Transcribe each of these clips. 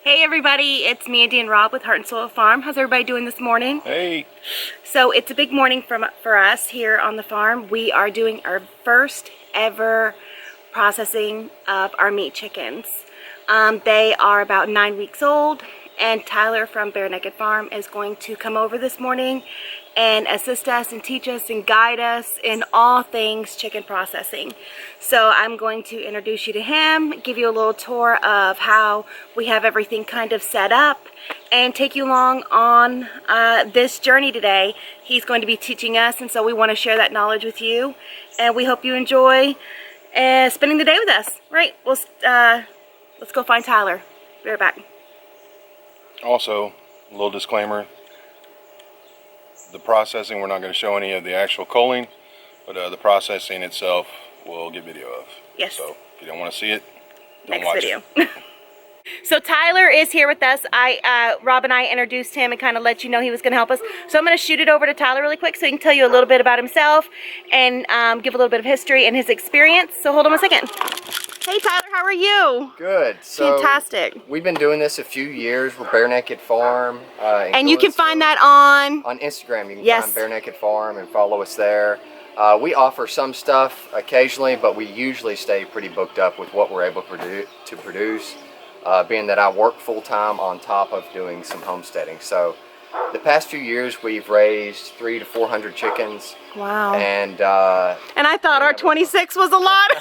Hey everybody, it's me, Andy and Rob with Heart and Soil Farm. How's everybody doing this morning? Hey. So it's a big morning for us here on the farm. We are doing our first ever processing of our meat chickens. They are about 9 weeks old, and Tyler from Bare Naked Farm is going to come over this morning and assist us and teach us and guide us in all things chicken processing. So I'm going to introduce you to him, give you a little tour of how we have everything kind of set up, and take you along on this journey today. He's going to be teaching us, and so we want to share that knowledge with you, and we hope you enjoy spending the day with us. Right, let's go find Tyler. Be right back. Also, a little disclaimer. The processing, we're not going to show any of the actual culling, but the processing itself we'll get video of. Yes. So if you don't want to see it, don't Next watch video. it. So Tyler is here with us. Rob and I introduced him and kind of let you know he was going to help us. So I'm going to shoot it over to Tyler really quick so he can tell you a little bit about himself and give a little bit of history and his experience. So hold on a second. Hey Tyler, how are you? Good. So fantastic. We've been doing this a few years. We're Bare Naked Farm. And you can find that on Instagram. You can find Bare Naked Farm and follow us there. We offer some stuff occasionally, but we usually stay pretty booked up with what we're able to produce, being that I work full-time on top of doing some homesteading. So the past few years we've raised 300 to 400 chickens. Wow. And I thought our 26 was a lot.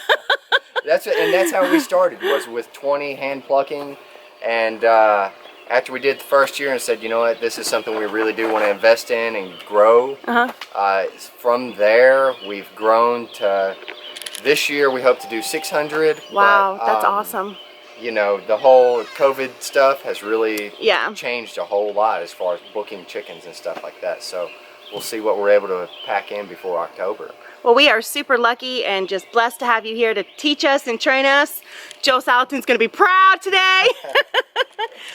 That's how we started, was with 20 hand plucking, and after we did the first year and said, you know what, this is something we really do want to invest in and grow. From there we've grown to this year we hope to do 600. Wow, that's awesome. You know, the whole COVID stuff has really changed a whole lot as far as booking chickens and stuff like that. So we'll see what we're able to pack in before October. Well, we are super lucky and just blessed to have you here to teach us and train us. Joe Salatin's going to be proud today.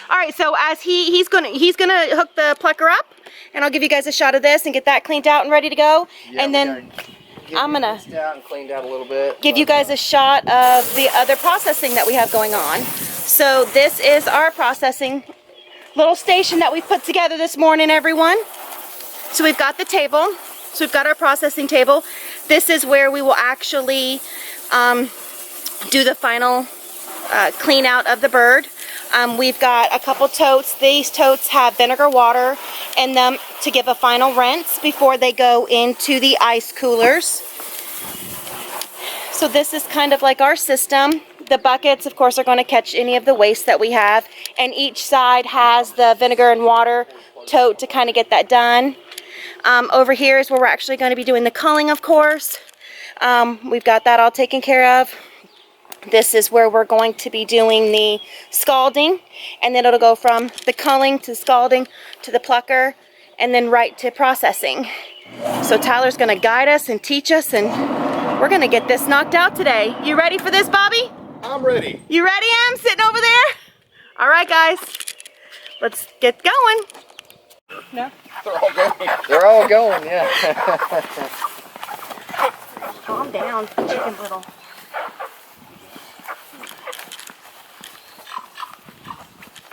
All right, so as he's gonna hook the plucker up, and I'll give you guys a shot of this and get that cleaned out and ready to go. Yeah, and then I'm gonna out and cleaned out a little bit. Give you guys a shot of the other processing that we have going on. So this is our processing little station that we put together this morning, everyone. So we've got the table. So we've got our processing table. This is where we will actually do the final clean out of the bird. We've got a couple totes. These totes have vinegar water in them to give a final rinse before they go into the ice coolers. So this is kind of like our system. The buckets, of course, are going to catch any of the waste that we have. And each side has the vinegar and water tote to kind of get that done. Over here is where we're actually going to be doing the culling, of course. We've got that all taken care of. This is where we're going to be doing the scalding, and then it'll go from the culling to scalding to the plucker, and then right to processing. So Tyler's going to guide us and teach us, and we're going to get this knocked out today. You ready for this, Bobby? I'm ready. You ready, Em? Sitting over there? All right, guys. Let's get going. No? They're all going. They're all going, yeah. Calm down, chicken little.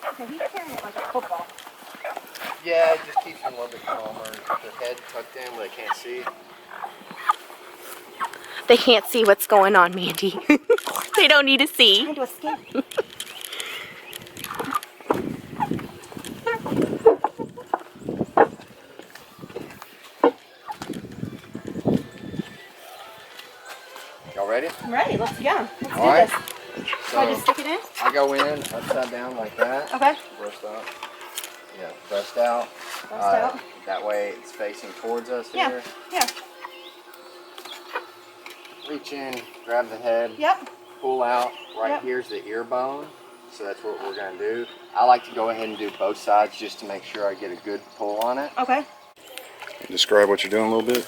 Okay, he's carrying it like a football. Yeah, it just keeps them a little bit calmer. Their head tucked in where they can't see. They can't see what's going on, Mandy. They don't need to see. Trying to escape. Y'all ready? I'm ready. Let's go. Let's do right. this. So I just stick it in? I go in upside down like that. Okay. Breast out. Yeah, breast out. Breast out. That way it's facing towards us here. Yeah. Reach in, grab the head. Yep. Pull out. Right here's the ear bone. So that's what we're going to do. I like to go ahead and do both sides just to make sure I get a good pull on it. Okay. Describe what you're doing a little bit.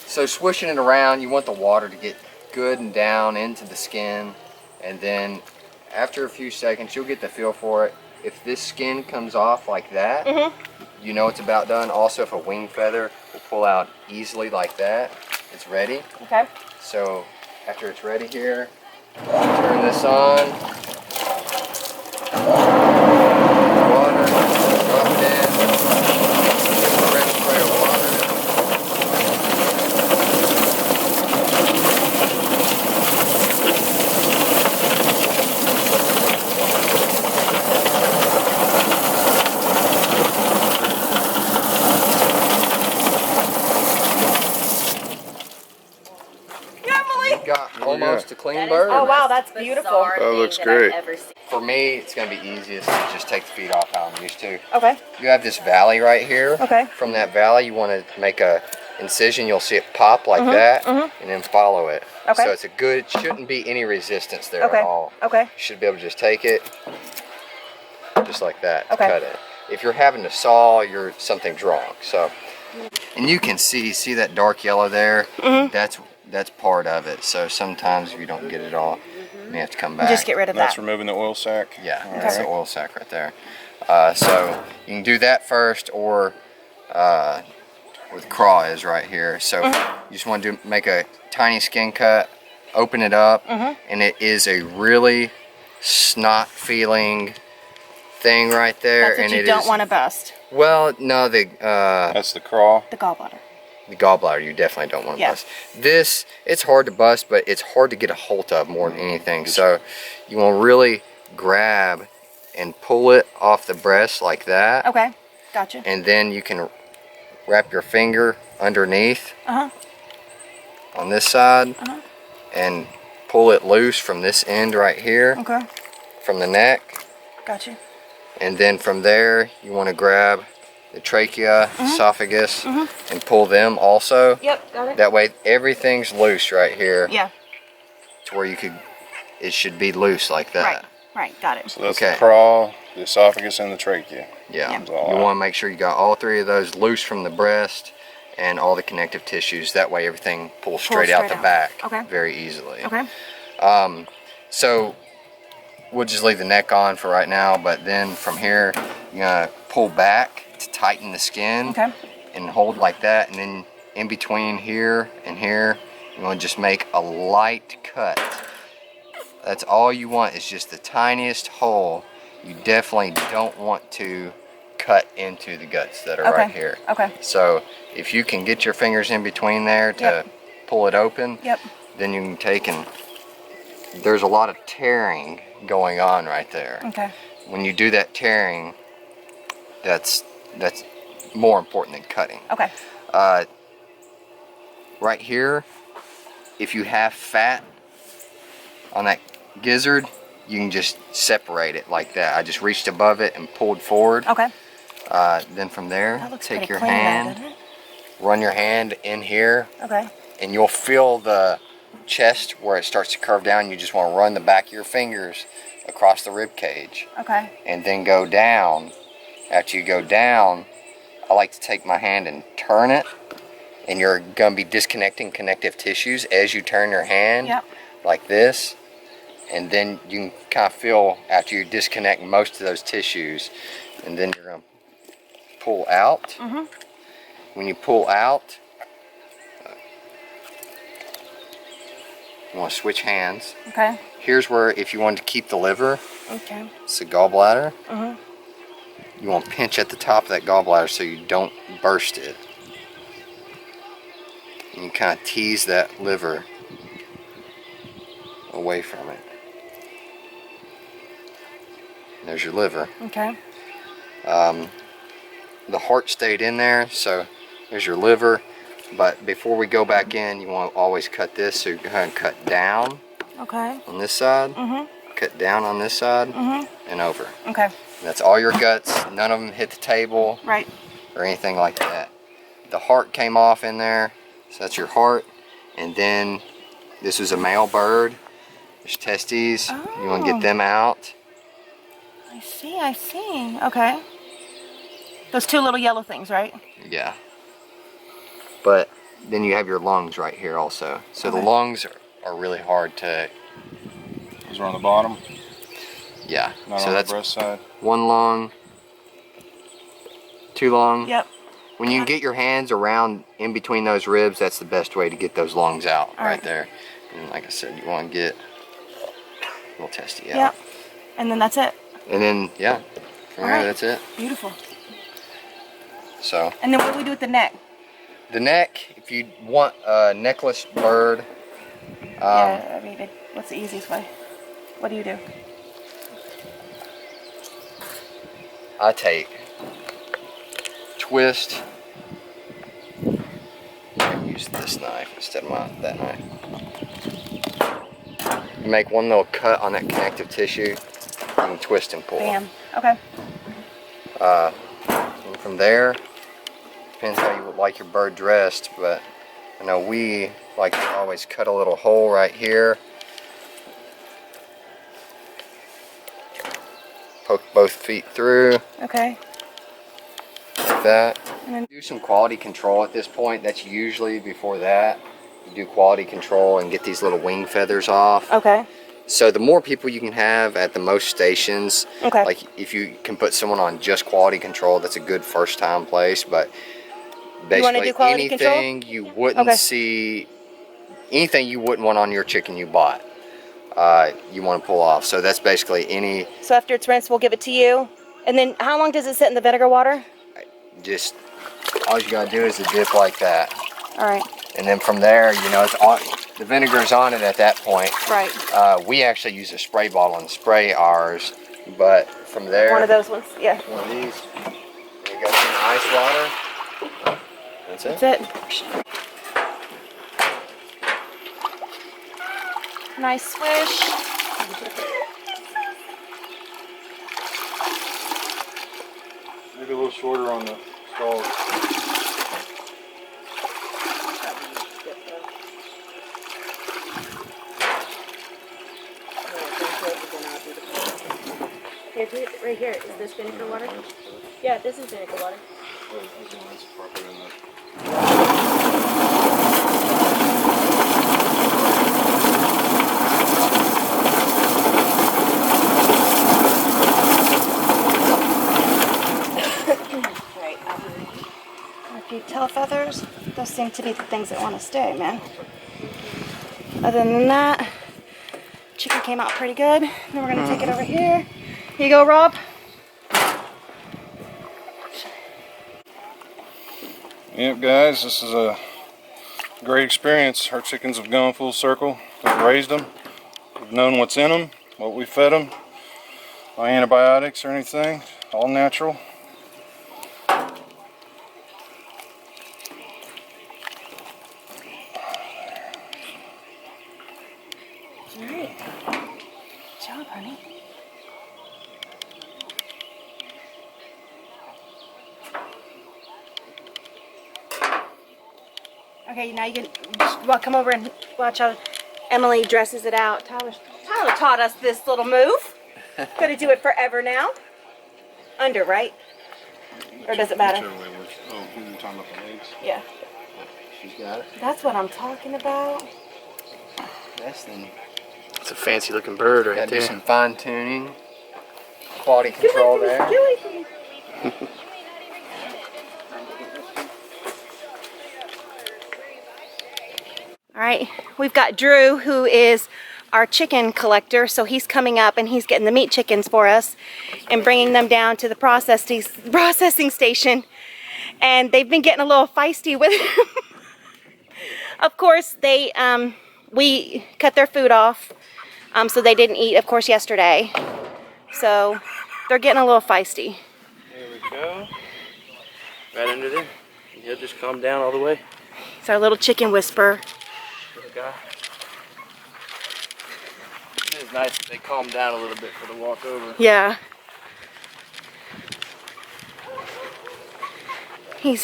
So swishing it around, you want the water to get good and down into the skin, and then after a few seconds you'll get the feel for it. If this skin comes off like that, you know it's about done. Also, if a wing feather will pull out easily like that, it's ready. Okay. So after it's ready here, turn this on. clean bird. Oh wow, that's beautiful. That looks great. For me, it's going to be easiest to just take the feet off how I'm used to. Okay. You have this valley right here. Okay. From that valley, you want to make a incision. You'll see it pop like that, and then follow it. Okay. So it's a good, shouldn't be any resistance there Okay. at all. Okay. You should be able to just take it, just like that, to Okay. cut it. If you're having to saw, something's wrong. So, and you can see that dark yellow there. That's part of it. So sometimes if you don't get it all, you have to come back. Just get rid of That's that. removing the oil sac. Yeah, All that's right. the oil sac right there. So you can do that first, or where the craw is right here. So you just want to make a tiny skin cut, open it up, and it is a really snot feeling thing right there. That's what and you it don't is, want to bust. Well, no, That's the craw. The gallbladder. the gallbladder you definitely don't want to Yeah. bust. This, it's hard to bust, but it's hard to get a hold of more than anything. So you want to really grab and pull it off the breast like that. Okay. Gotcha. And then you can wrap your finger underneath on this side and pull it loose from this end right here, Okay. from the neck. Gotcha. And then from there, you want to grab the trachea, esophagus, and pull them also. Yep. Got it. That way everything's loose right here, Yeah. to where it should be loose like that. Right. Right. Got it. So that's Okay. the craw, the esophagus, and the trachea. Yeah. Yeah. You want to make sure you got all three of those loose from the breast and all the connective tissues. That way everything pulls straight out straight the out. back Okay. very easily. Okay. So we'll just leave the neck on for right now, but then from here you're gonna pull back to tighten the skin. Okay. And hold like that, and then in between here and here you want to just make a light cut. That's all you want, is just the tiniest hole. You definitely don't want to cut into the guts that are right here. Okay. So if you can get your fingers in between there to Yep. pull it open, Yep. then you can take and there's a lot of tearing going on right there. Okay. When you do that tearing, that's more important than cutting. Okay. Right here, if you have fat on that gizzard, you can just separate it like that. I just reached above it and pulled forward. Okay. Then from there, That looks take pretty your clean, hand, doesn't it? run your hand in here, Okay. and you'll feel the chest where it starts to curve down. You just want to run the back of your fingers across the rib cage, Okay. and then go down. After you go down, I like to take my hand and turn it, and you're going to be disconnecting connective tissues as you turn your hand, Yep. like this. And then you can kind of feel, after you disconnect most of those tissues, and then you're going to pull out. When you pull out, you want to switch hands. Okay. Here's where, if you want to keep the liver, Okay. it's the gallbladder. You want to pinch at the top of that gallbladder so you don't burst it. And you kind of tease that liver away from it. There's your liver. Okay. The heart stayed in there, so there's your liver. But before we go back in, you want to always cut this, so you go ahead and cut down Okay. on this side, cut down on this side, and over. Okay. And that's all your guts. None of them hit the table Right. or anything like that. The heart came off in there, so that's your heart. And then this was a male bird. There's testes. You want to get them out. I see. I see. Okay. Those two little yellow things, right? Yeah. But then you have your lungs right here also. So the lungs are really hard to, Those are on the bottom, yeah. not So on the that's breast side. one lung, two lung. Yep. When you can get your hands around in between those ribs, that's the best way to get those lungs out All right right. there. And like I said, you want to get a little testy out. Yep. And then that's it. And then, yeah, from All there, right. that's it. Beautiful. So And then what do we do with the neck? the neck, if you want a necklace bird, Yeah. I mean, what's the easiest way? What do you do? I take, twist, and use this knife instead of that knife. make one little cut on that connective tissue and twist and pull. Bam. Okay. And from there, depends how you would like your bird dressed, but I know we like to always cut a little hole right here. Poke both feet through. Okay. Like that. And then Do some quality control at this point. That's usually before that. You do quality control and get these little wing feathers off. okay. So the more people you can have at the most stations, Okay. like if you can put someone on just quality control, that's a good first time place. But You wanna basically do quality control? anything you wouldn't Okay. see, anything you wouldn't want on your chicken you bought, you want to pull off. So that's basically any, So after it's rinsed, we'll give it to you. And then how long does it sit in the vinegar water? just all you gotta do is a dip like that. All right. And then from there, you know, it's on, the vinegar's on it at that point. Right. We actually use a spray bottle and spray ours, but from there, One of those ones. Yeah. one of these, you go some ice water. That's it. That's it. Nice swish. Maybe a little shorter on the stalls. Here, right here. Is this vinegar water? Yeah, this is vinegar water. Right. A few tail feathers. Those seem to be the things that want to stay, man. Other than that, chicken came out pretty good. Then we're gonna take it over here. Here you go, Rob. Yep, guys, this is a great experience. Our chickens have gone full circle. We've raised them. We've known what's in them, what we fed them. No antibiotics or anything. All natural. Alright. Good job, honey. Okay, now you can well, come over and watch how Emily dresses it out. Tyler taught us this little move. Gonna do it forever now. Under, right? Or does it matter? Oh, you're talking about the legs? Yeah. She's got it. That's what I'm talking about. That's then. It's a fancy looking bird right Gotta do there. some fine tuning, quality control there. Get away from me. All right, we've got Drew, who is our chicken collector. So he's coming up and he's getting the meat chickens for us and bringing them down to the processing station. And they've been getting a little feisty with him. Of course, we cut their food off, so they didn't eat, of course, yesterday. So they're getting a little feisty. There we go. Right under there. He'll just calm down all the way. It's our little chicken whisperer. Little guy. It is nice that they calm down a little bit for the walk over. Yeah. We're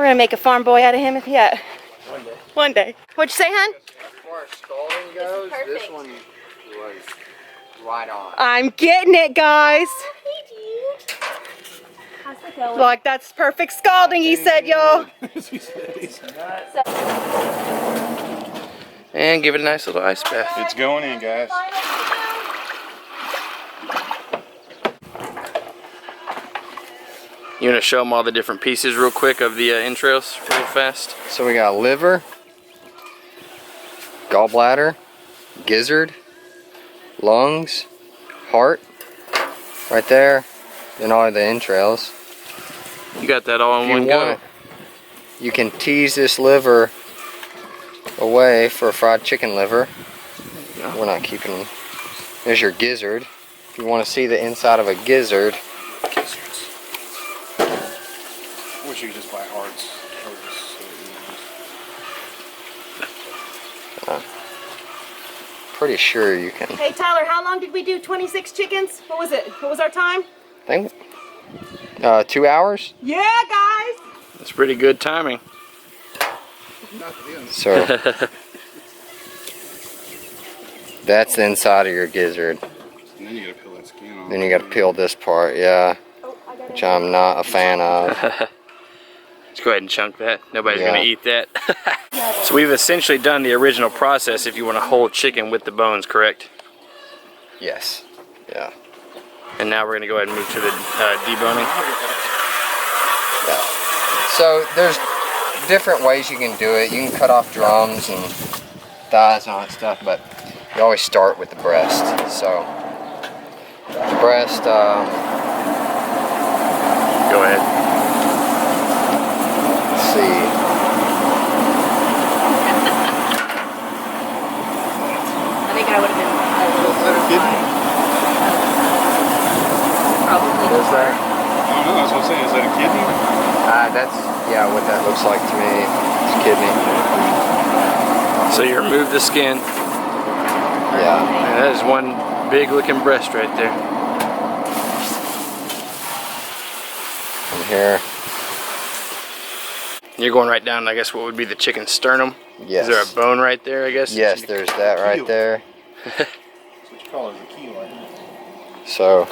gonna make a farm boy out of him if yet. One day. One day. What'd you say, hon? As far as scalding goes, this one was right on. I'm getting it, guys. Like, that's perfect scalding, he said, y'all. And give it a nice little ice bath. It's going in, guys. You want to show them all the different pieces real quick of the entrails real fast? So we got liver, gallbladder, gizzard, lungs, heart, right there, and all the entrails. You got that all in If you one go? want, you can tease this liver away for a fried chicken liver. We're not keeping them. There's your gizzard. If you want to see the inside of a gizzard, Wish you could just buy hearts. pretty sure you can. Hey Tyler, how long did we do 26 chickens? What was it? What was our time? I think 2 hours. Yeah, guys. That's pretty good timing. So that's the inside of your gizzard. And then you gotta peel that skin off. Then you got to peel this part, yeah, which I'm not a fan of. Let's go ahead and chunk that. Nobody's Yeah. gonna eat that. So we've essentially done the original process if you want a whole chicken with the bones, correct? Yes. Yeah. And now we're gonna go ahead and move to the deboning. Yeah. So there's different ways you can do it. You can cut off drums and thighs and all that stuff, but you always start with the breast. So the breast, Go ahead. let's see. I think I would have been a little probably. What's that? I don't know, that's what I'm saying. Is that a kidney? That's, yeah, what that looks like to me. It's kidney. So you remove the skin, Yeah. and that is one big looking breast right there. From here. You're going right down, I guess, what would be the chicken sternum? Yes. Is there a bone right there, I guess? Yes, there's that right there. That's what you call it, a kilo. So.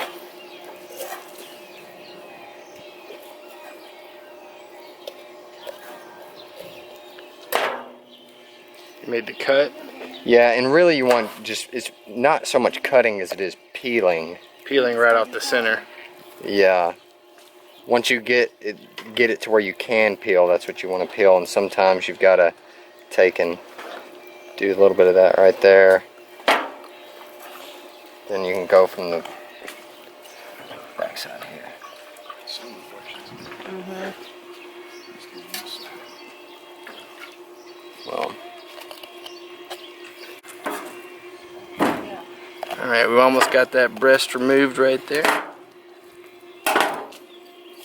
You made the cut. Yeah, and really you want just, it's not so much cutting as it is peeling. Peeling right off the center. Yeah. Once you get it to where you can peel, that's what you want to peel, and sometimes you've got to take and do a little bit of that right there. Then you can go from the back side here. Well, Alright, we almost got that breast removed right there.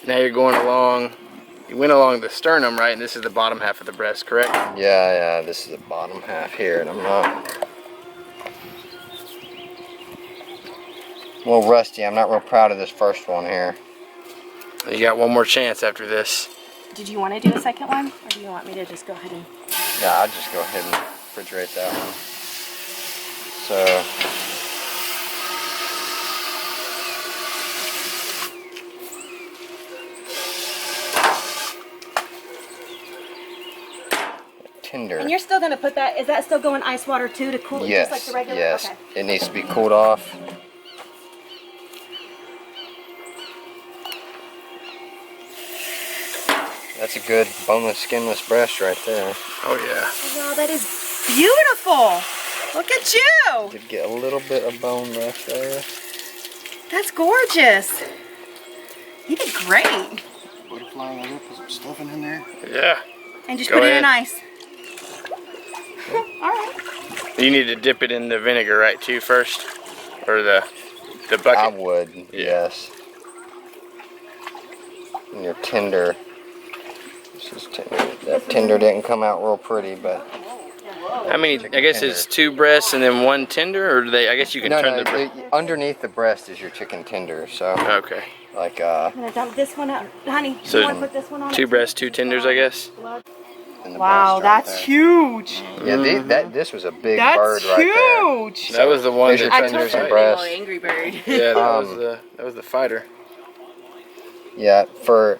Now you're going along, you went along the sternum, right? And this is the bottom half of the breast, correct? yeah, this is the bottom half here, and I'm not a little rusty. I'm not real proud of this first one here. You got one more chance after this. Did you want to do a second one, or do you want me to just go ahead and? Yeah, I'll just go ahead and refrigerate that one. So, tender. And you're still gonna put that? Is that still going ice water too to cool it, Yes, just like the regular? yes. Okay. It needs to be cooled off. That's a good boneless, skinless breast right there. Oh yeah. Wow, that is beautiful. Look at you. Did get a little bit of bone left there. That's gorgeous. You did great. Butterfly right there, put some stuffing in there. Yeah. And just Go put it ahead. in ice. All right. You need to dip it in the vinegar, right, too, first? Or the I bucket? would, yes. And your tender. This is tender. That tender didn't come out real pretty, but How many, I guess it's 2 breasts and then 1 tender? Or do they, I guess you can no, turn no. the breast. Underneath the breast is your chicken tender. So, Okay. like I'm gonna dump this one out, honey. So, you wanna put this one on? 2 breasts, 2 tenders, I guess? in the Wow, breast right that's there. huge. Yeah, this was a big That's bird right there. huge. That was the one There's your that I tenders told and you, breast. little angry bird. Yeah, that was the fighter. Yeah, for.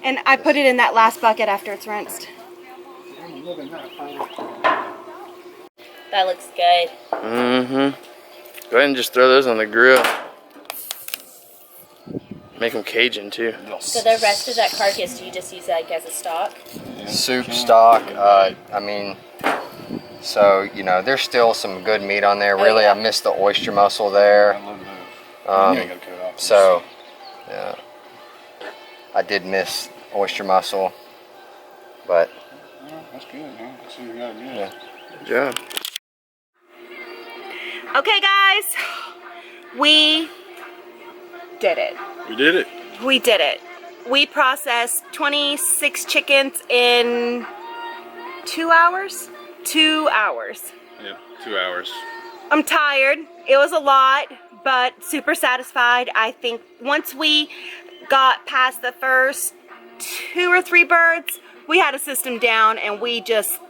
And I put it in that last bucket after it's rinsed. That looks good. Mm-hmm. Go ahead and just throw those on the grill. Make them Cajun too. So the rest of that carcass, do you just use that like as a stock? Soup stock. I mean, so you know, there's still some good meat on there. Really, yeah. I missed the oyster muscle there. I love that. You ain't gotta cut it off. So, yeah, I did miss oyster muscle, but Oh, that's good, man. That's what you got good. yeah. Good job. Okay, guys, we did it. We did it. We did it. We processed 26 chickens in 2 hours? 2 hours. Yep, 2 hours. I'm tired. It was a lot, but super satisfied. I think once we got past the first 2 or 3 birds, we had a system down and we just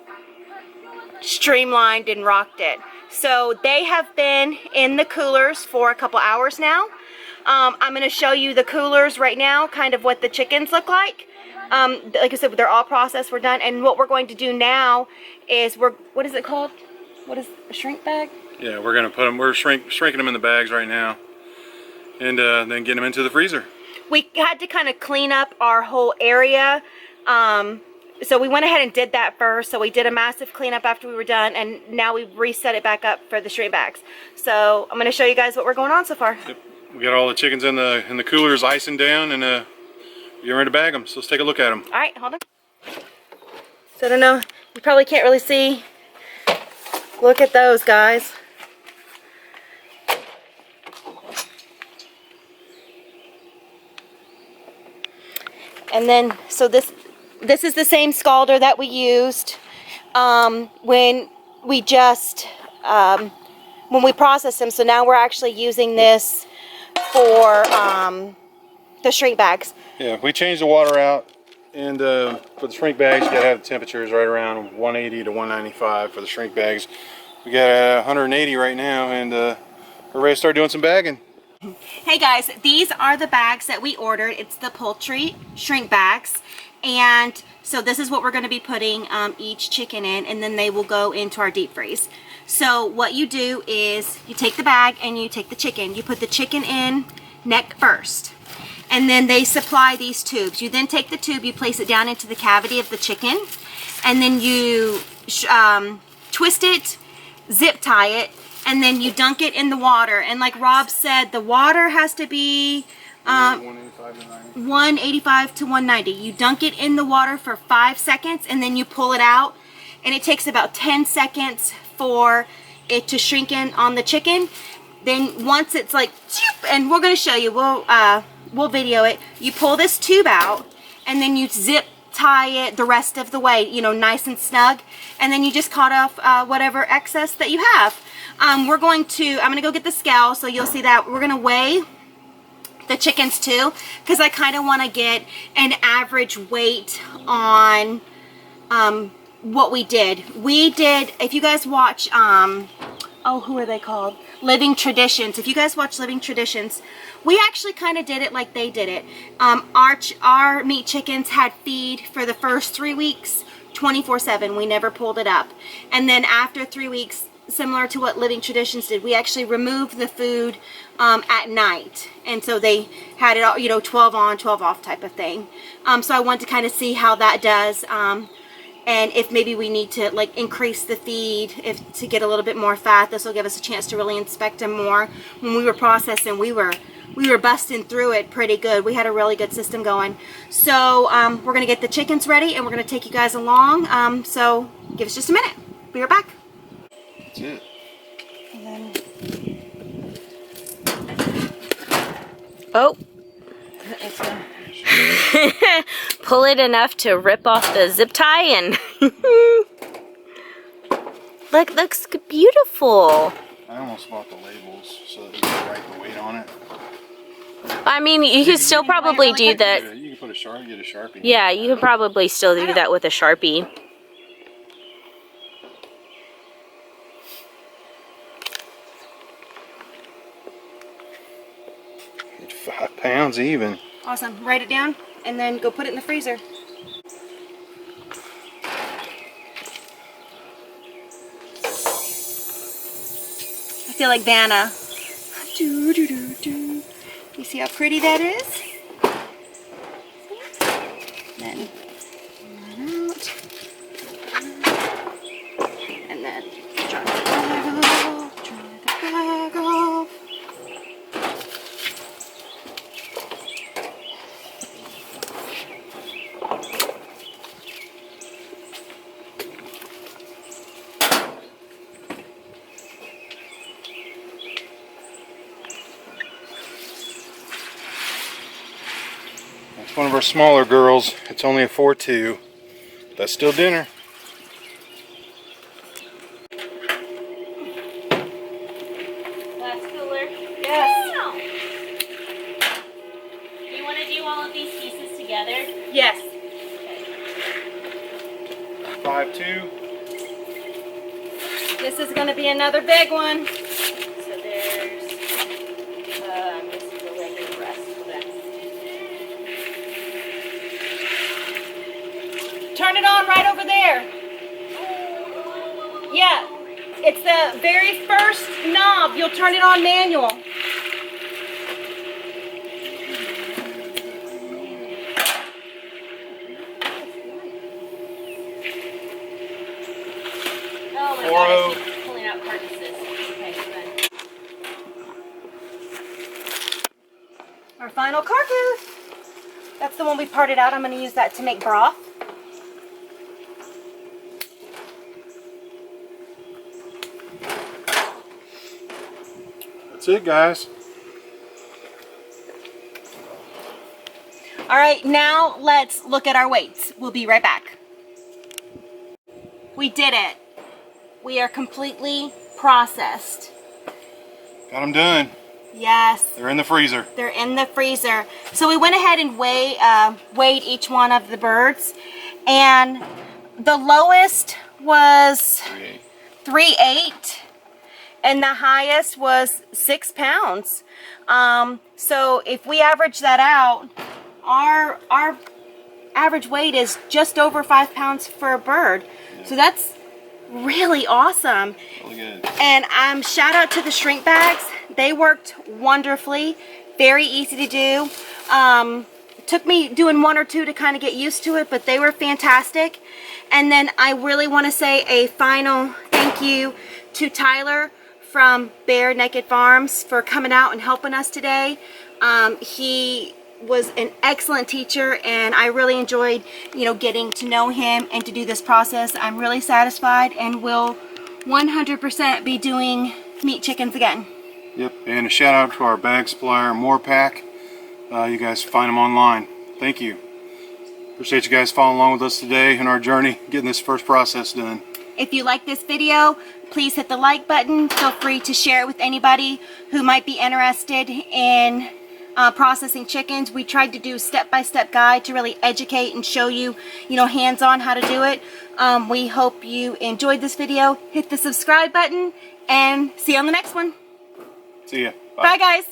streamlined and rocked it. So they have been in the coolers for a couple hours now. I'm going to show you the coolers right now, kind of what the chickens look like. Like I said, they're all processed, we're done. And what we're going to do now is what is it called? What is a shrink bag? Yeah, we're gonna put them. We're shrinking them in the bags right now, and then get them into the freezer. We had to kind of clean up our whole area. So we went ahead and did that first. So we did a massive cleanup after we were done, and now we've reset it back up for the shrink bags. So I'm going to show you guys what we're going on so far. Yep. We got all the chickens in the coolers icing down, and you're ready to bag them. So let's take a look at them. All right, hold on. So I don't know. You probably can't really see. Look at those guys. And then, so this is the same scalder that we used when we just, when we processed them. So now we're actually using this for the shrink bags. Yeah, we changed the water out, and for the shrink bags, you gotta have the temperatures right around 180 to 195 for the shrink bags. We got 180 right now, and we're ready to start doing some bagging. Hey guys, these are the bags that we ordered. It's the poultry shrink bags, and so this is what we're going to be putting each chicken in, and then they will go into our deep freeze. So what you do is you take the bag and you take the chicken. You put the chicken in neck first, and then they supply these tubes. You then take the tube, you place it down into the cavity of the chicken, and then you twist it, zip tie it, and then you dunk it in the water. And like Rob said, the water has to be 185 to 190. You dunk it in the water for 5 seconds, and then you pull it out, and it takes about 10 seconds for it to shrink in on the chicken. Then once it's like, and we're going to show you, we'll video it. You pull this tube out, and then you zip tie it the rest of the way, you know, nice and snug, and then you just cut off whatever excess that you have. I'm going to go get the scale, so you'll see that we're going to weigh the chickens too, because I kind of want to get an average weight on what we did. We did, if you guys watch, oh, who are they called? Living Traditions. If you guys watch Living Traditions, we actually kind of did it like they did it. Our meat chickens had feed for the first 3 weeks, 24/7. We never pulled it up. And then after 3 weeks, similar to what Living Traditions did, we actually removed the food at night, and so they had it all, you know, 12 on 12 off type of thing. So I want to kind of see how that does, and if maybe we need to like increase the feed to get a little bit more fat. This will give us a chance to really inspect them more. When we were processing, we were busting through it pretty good. We had a really good system going. So we're gonna get the chickens ready, and we're gonna take you guys along. So give us just a minute. Be right back. That's it. And then, oh, pull it enough to rip off the zip tie, and look, looks beautiful. I almost bought the labels so that you can write the weight on it. I mean, you could still probably do that. You can put get a Sharpie. Yeah, you could probably still do that with a Sharpie. It's 5 pounds even. Awesome. Write it down and then go put it in the freezer. I feel like Vanna. Do, do, do, do. You see how pretty that is? Then out. And then dry the bag off. Dry the bag off. That's one of our smaller girls. It's only a 4.2. That's still dinner. together? Yes. 5'2". This is going to be another big one. So there's, this is the regular breast. Turn it on right over there. Yeah, it's the very first knob. You'll turn it on manual. Oh my 4-0. god, I keep pulling out carcasses. Okay, good. Our final carcass. That's the one we parted out. I'm going to use that to make broth. That's it, guys. All right, now let's look at our weights. We'll be right back. We did it. We are completely processed. Got them done. Yes. They're in the freezer. They're in the freezer. So we went ahead and weighed each one of the birds, and the lowest was 3.8, and the highest was 6 pounds. So if we average that out, our average weight is just over 5 pounds for a bird. So that's really awesome. Really good. And shout out to the shrink bags. They worked wonderfully. Very easy to do. Took me doing one or two to kind of get used to it, but they were fantastic. And then I really want to say a final thank you to Tyler from Bare Naked Farms for coming out and helping us today. He was an excellent teacher, and I really enjoyed, getting to know him and to do this process. I'm really satisfied and will 100% be doing meat chickens again. Yep, and a shout out to our bag supplier, Morepack. You guys find them online. Thank you. Appreciate you guys following along with us today in our journey, getting this first process done. If you like this video, please hit the like button. Feel free to share it with anybody who might be interested in processing chickens. We tried to do a step-by-step guide to really educate and show you, hands-on how to do it. We hope you enjoyed this video. Hit the subscribe button and see you on the next one. See ya. Bye guys.